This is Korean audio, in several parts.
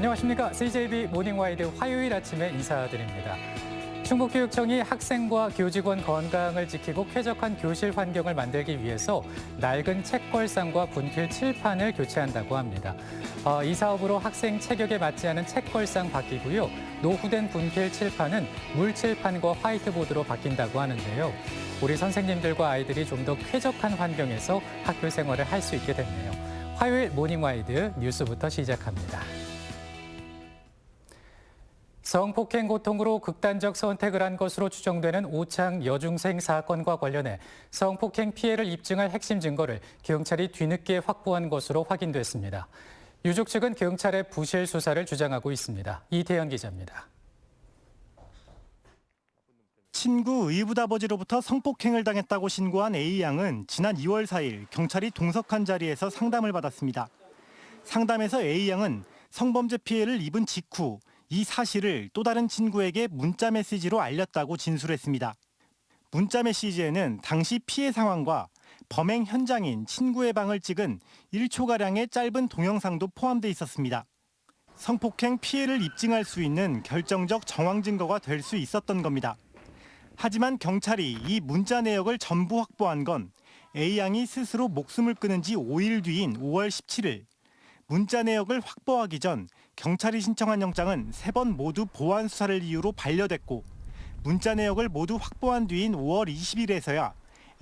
안녕하십니까. CJB 모닝와이드 화요일 아침에 인사드립니다. 충북교육청이 학생과 교직원 건강을 지키고 쾌적한 교실 환경을 만들기 위해서 낡은 책걸상과 분필 칠판을 교체한다고 합니다. 이 사업으로 학생 체격에 맞지 않은 책걸상 바뀌고요. 노후된 분필 칠판은 물칠판과 화이트보드로 바뀐다고 하는데요. 우리 선생님들과 아이들이 좀 더 쾌적한 환경에서 학교 생활을 할 수 있게 됐네요. 화요일 모닝와이드 뉴스부터 시작합니다. 성폭행 고통으로 극단적 선택을 한 것으로 추정되는 오창 여중생 사건과 관련해 성폭행 피해를 입증할 핵심 증거를 경찰이 뒤늦게 확보한 것으로 확인됐습니다. 유족 측은 경찰의 부실 수사를 주장하고 있습니다. 이태현 기자입니다. 친구 의붓아버지로부터 성폭행을 당했다고 신고한 A양은 지난 2월 4일 경찰이 동석한 자리에서 상담을 받았습니다. 상담에서 A양은 성범죄 피해를 입은 직후 이 사실을 또 다른 친구에게 문자 메시지로 알렸다고 진술했습니다. 문자 메시지에는 당시 피해 상황과 범행 현장인 친구의 방을 찍은 1초가량의 짧은 동영상도 포함돼 있었습니다. 성폭행 피해를 입증할 수 있는 결정적 정황 증거가 될 수 있었던 겁니다. 하지만 경찰이 이 문자 내역을 전부 확보한 건 A양이 스스로 목숨을 끊은 지 5일 뒤인 5월 17일. 문자 내역을 확보하기 전 경찰이 신청한 영장은 3번 모두 보안 수사를 이유로 반려됐고 문자 내역을 모두 확보한 뒤인 5월 20일에서야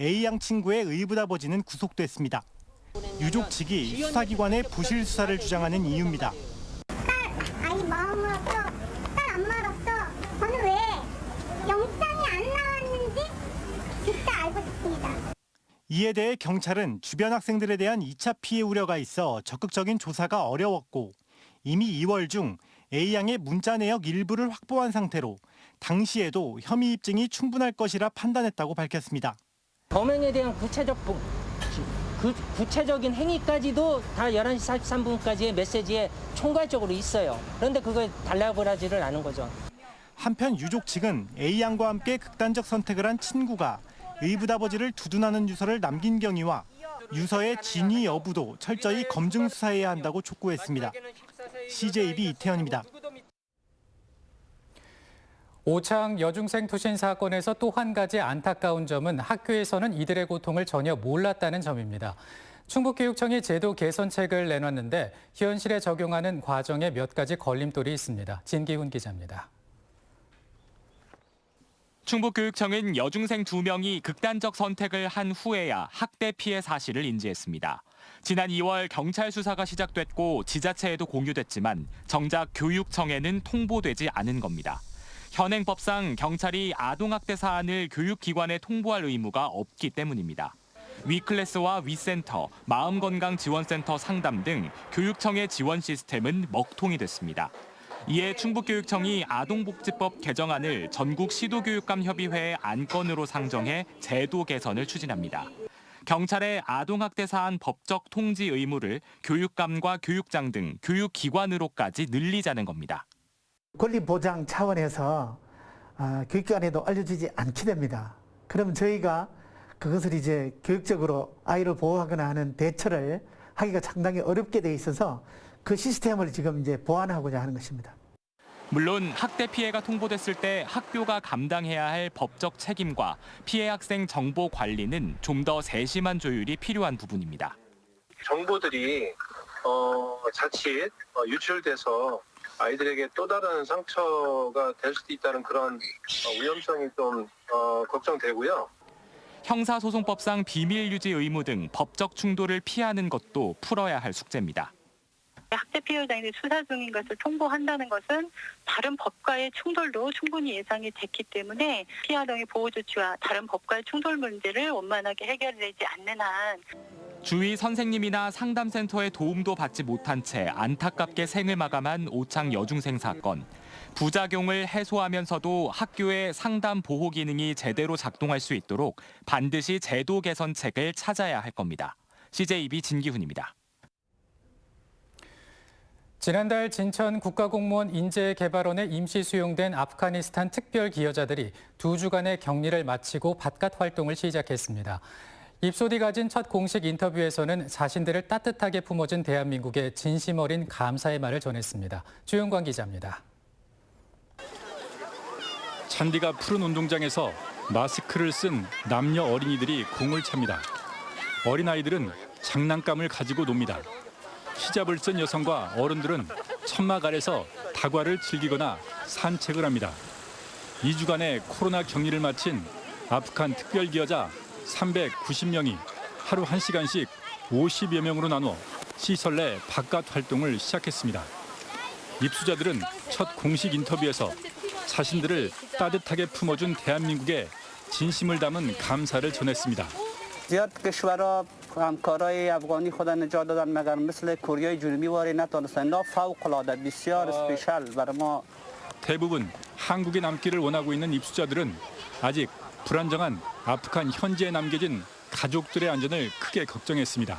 A양 친구의 의붓아버지는 구속됐습니다. 유족 측이 수사기관의 부실 수사를 주장하는 이유입니다. 아이 마음 알았어. 딸 안 말았어. 저는 왜 영장이 안 나왔는지 진짜 알고 싶습니다. 이에 대해 경찰은 주변 학생들에 대한 2차 피해 우려가 있어 적극적인 조사가 어려웠고 이미 2월 중 A양의 문자 내역 일부를 확보한 상태로 당시에도 혐의 입증이 충분할 것이라 판단했다고 밝혔습니다. 범행에 대한 구체적인 행위까지도 다 11시 43분까지의 메시지에 총괄적으로 있어요. 그런데 그걸 달라고 하지를 않은 거죠. 한편 유족 측은 A양과 함께 극단적 선택을 한 친구가 의붓아버지를 두둔하는 유서를 남긴 경위와 유서의 진위 여부도 철저히 검증 수사해야 한다고 촉구했습니다. CJB 이태현입니다. 오창 여중생 투신 사건에서 또 한 가지 안타까운 점은 학교에서는 이들의 고통을 전혀 몰랐다는 점입니다. 충북교육청이 제도 개선책을 내놨는데 현실에 적용하는 과정에 몇 가지 걸림돌이 있습니다. 진기훈 기자입니다. 충북교육청은 여중생 2명이 극단적 선택을 한 후에야 학대 피해 사실을 인지했습니다. 지난 2월 경찰 수사가 시작됐고 지자체에도 공유됐지만 정작 교육청에는 통보되지 않은 겁니다. 현행법상 경찰이 아동학대 사안을 교육기관에 통보할 의무가 없기 때문입니다. 위클래스와 위센터, 마음건강지원센터 상담 등 교육청의 지원 시스템은 먹통이 됐습니다. 이에 충북교육청이 아동복지법 개정안을 전국 시도교육감협의회의 안건으로 상정해 제도 개선을 추진합니다. 경찰의 아동학대 사안 법적 통지 의무를 교육감과 교육장 등 교육기관으로까지 늘리자는 겁니다. 권리 보장 차원에서 교육기관에도 알려주지 않게 됩니다. 그럼 저희가 그것을 이제 교육적으로 아이를 보호하거나 하는 대처를 하기가 상당히 어렵게 돼 있어서 그 시스템을 지금 이제 보완하고자 하는 것입니다. 물론 학대 피해가 통보됐을 때 학교가 감당해야 할 법적 책임과 피해 학생 정보 관리는 좀 더 세심한 조율이 필요한 부분입니다. 정보들이 자칫 유출돼서 아이들에게 또 다른 상처가 될 수도 있다는 그런 위험성이 좀 걱정되고요. 형사소송법상 비밀 유지 의무 등 법적 충돌을 피하는 것도 풀어야 할 숙제입니다. 학대 피해자인이 수사 중인 것을 통보한다는 것은 다른 법과의 충돌도 충분히 예상이 됐기 때문에 피해 아동의 보호 조치와 다른 법과의 충돌 문제를 원만하게 해결되지 않는 한 주위 선생님이나 상담센터의 도움도 받지 못한 채 안타깝게 생을 마감한 오창 여중생 사건. 부작용을 해소하면서도 학교의 상담 보호 기능이 제대로 작동할 수 있도록 반드시 제도 개선책을 찾아야 할 겁니다. CJB 진기훈입니다. 지난달 진천 국가공무원 인재개발원에 임시 수용된 아프가니스탄 특별 기여자들이 2주간의 격리를 마치고 바깥 활동을 시작했습니다. 입소디 가진 첫 공식 인터뷰에서는 자신들을 따뜻하게 품어준 대한민국의 진심 어린 감사의 말을 전했습니다. 주영광 기자입니다. 잔디가 푸른 운동장에서 마스크를 쓴 남녀 어린이들이 공을 찹니다. 어린아이들은 장난감을 가지고 놉니다. 히잡을 쓴 여성과 어른들은 천막 아래서 다과를 즐기거나 산책을 합니다. 2주간의 코로나 격리를 마친 아프간 특별기여자 390명이 하루 1시간씩 50여 명으로 나눠 시설 내 바깥 활동을 시작했습니다. 입수자들은 첫 공식 인터뷰에서 자신들을 따뜻하게 품어준 대한민국에 진심을 담은 감사를 전했습니다. زیاد کشورها همکارای افغانی خود نجات دادن مگر مثل کره جنوبی واری نتونستن. اینا فوق العاده بسیار اسپیشال برای ما. 대부분 한국에 남기를 원하고 있는 입수자들은 아직 불안정한 아프간 현지에 남겨진 가족들의 안전을 크게 걱정했습니다.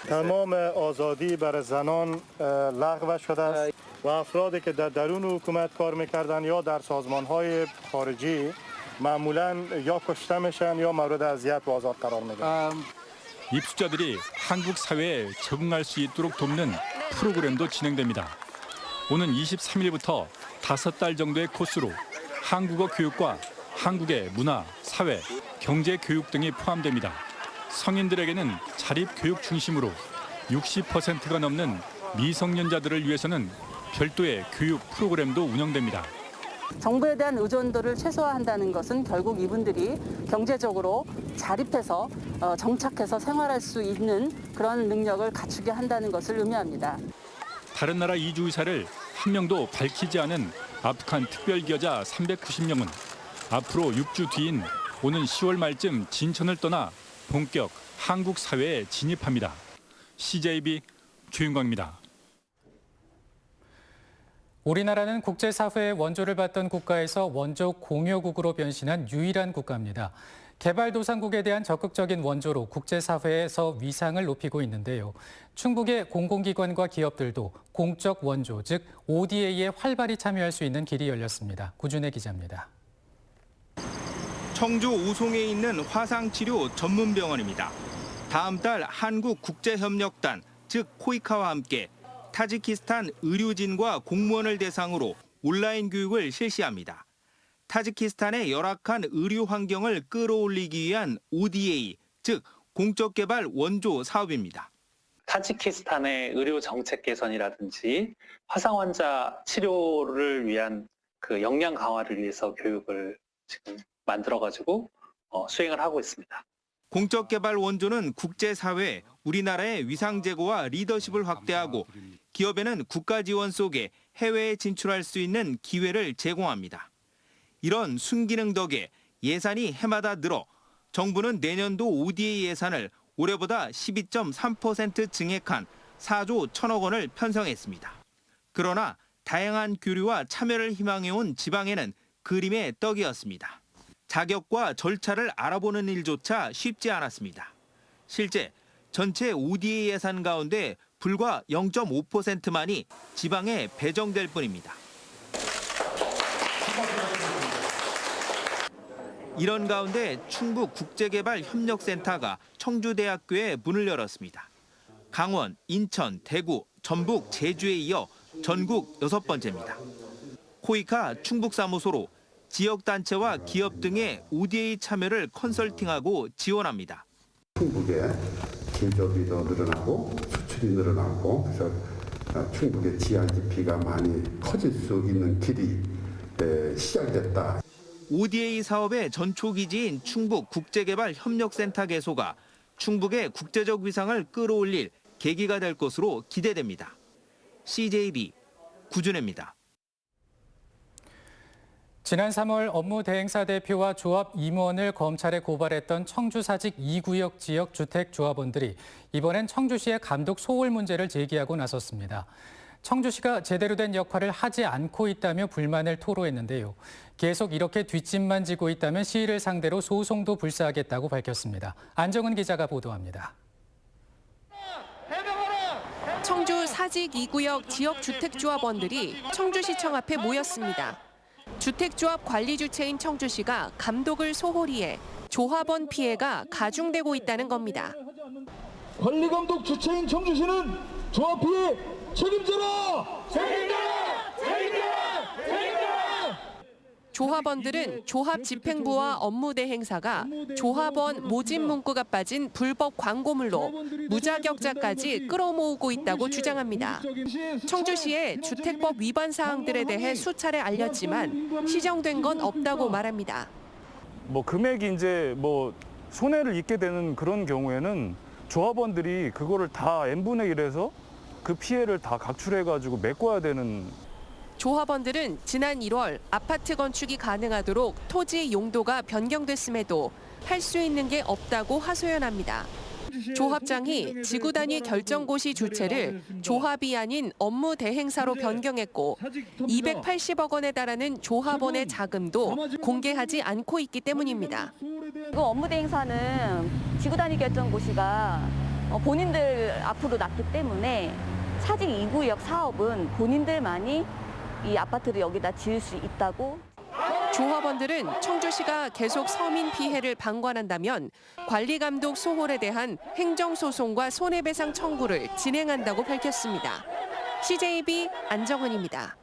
تمام آزادی برای زنان لغو شده است و افرادی که در درون حکومت کار می‌کردند یا در سازمان‌های خارجی معمولاً یا کشته میشن یا مورد اذیت و آزار قرار میگیرند. 입수자들이 한국 사회에 적응할 수 있도록 돕는 프로그램도 진행됩니다. 오는 23일부터 5달 정도의 코스로 한국어 교육과 한국의 문화, 사회, 경제 교육 등이 포함됩니다. 성인들에게는 자립 교육 중심으로 60%가 넘는 미성년자들을 위해서는 별도의 교육 프로그램도 운영됩니다. 정부에 대한 의존도를 최소화한다는 것은 결국 이분들이 경제적으로 자립해서 정착해서 생활할 수 있는 그런 능력을 갖추게 한다는 것을 의미합니다. 다른 나라 이주 의사를 한 명도 밝히지 않은 아프간 특별기여자 390명은 앞으로 6주 뒤인 오는 10월 말쯤 진천을 떠나 본격 한국 사회에 진입합니다. CJB 주윤광입니다. 우리나라는 국제사회의 원조를 받던 국가에서 원조 공여국으로 변신한 유일한 국가입니다. 개발도상국에 대한 적극적인 원조로 국제사회에서 위상을 높이고 있는데요. 충북의 공공기관과 기업들도 공적 원조, 즉 ODA에 활발히 참여할 수 있는 길이 열렸습니다. 구준혜 기자입니다. 청주 우송에 있는 화상치료 전문병원입니다. 다음 달 한국국제협력단, 즉 코이카와 함께 타지키스탄 의료진과 공무원을 대상으로 온라인 교육을 실시합니다. 타지키스탄의 열악한 의료 환경을 끌어올리기 위한 ODA, 즉 공적개발 원조 사업입니다. 타지키스탄의 의료 정책 개선이라든지 화상 환자 치료를 위한 그 역량 강화를 위해서 교육을 지금 만들어가지고 수행을 하고 있습니다. 공적개발 원조는 국제사회, 우리나라의 위상 제고와 리더십을 확대하고 기업에는 국가 지원 속에 해외에 진출할 수 있는 기회를 제공합니다. 이런 순기능 덕에 예산이 해마다 늘어 정부는 내년도 ODA 예산을 올해보다 12.3% 증액한 4조 1천억 원을 편성했습니다. 그러나 다양한 교류와 참여를 희망해온 지방에는 그림의 떡이었습니다. 자격과 절차를 알아보는 일조차 쉽지 않았습니다. 실제 전체 ODA 예산 가운데 불과 0.5%만이 지방에 배정될 뿐입니다. 이런 가운데 충북국제개발협력센터가 청주대학교에 문을 열었습니다. 강원, 인천, 대구, 전북, 제주에 이어 전국 6번째입니다. 코이카 충북사무소로 지역단체와 기업 등의 ODA 참여를 컨설팅하고 지원합니다. 충북의 제조업이 더 늘어나고 수출이 늘어나고 그래서 충북의 GRDP가 많이 커질 수 있는 길이 시작됐다. ODA 사업의 전초기지인 충북국제개발협력센터 개소가 충북의 국제적 위상을 끌어올릴 계기가 될 것으로 기대됩니다. CJB 구준혜입니다. 지난 3월 업무 대행사 대표와 조합 임원을 검찰에 고발했던 청주 사직 2구역 지역 주택조합원들이 이번엔 청주시의 감독 소홀 문제를 제기하고 나섰습니다. 청주시가 제대로 된 역할을 하지 않고 있다며 불만을 토로했는데요. 계속 이렇게 뒷짐만 지고 있다면 시의를 상대로 소송도 불사하겠다고 밝혔습니다. 안정은 기자가 보도합니다. 청주 사직 2구역 지역 주택조합원들이 청주시청 앞에 모였습니다. 주택조합 관리 주체인 청주시가 감독을 소홀히 해 조합원 피해가 가중되고 있다는 겁니다. 관리감독 주체인 청주시는 조합 피해 책임져라! 책임져라! 책임져라! 책임져라! 조합원들은 조합 집행부와 업무 대행사가 조합원 모집 문구가 빠진 불법 광고물로 무자격자까지 끌어모으고 있다고 주장합니다. 청주시에 주택법 위반 사항들에 대해 수차례 알렸지만 시정된 건 없다고 말합니다. 금액이 이제 손해를 입게 되는 그런 경우에는 조합원들이 그거를 다 n분의 1해서 그 피해를 다 각출해가지고 메꿔야 되는. 조합원들은 지난 1월 아파트 건축이 가능하도록 토지 용도가 변경됐음에도 할 수 있는 게 없다고 하소연합니다. 조합장이 지구 단위 결정고시 주체를 조합이 아닌 업무 대행사로 변경했고 280억 원에 달하는 조합원의 자금도 공개하지 않고 있기 때문입니다. 그 업무 대행사는 지구 단위 결정고시가 본인들 앞으로 놨기 때문에 사직 2구역 사업은 본인들만이 이 아파트를 여기다 지을 수 있다고. 조합원들은 청주시가 계속 서민 피해를 방관한다면 관리감독 소홀에 대한 행정소송과 손해배상 청구를 진행한다고 밝혔습니다. CJB 안정은입니다.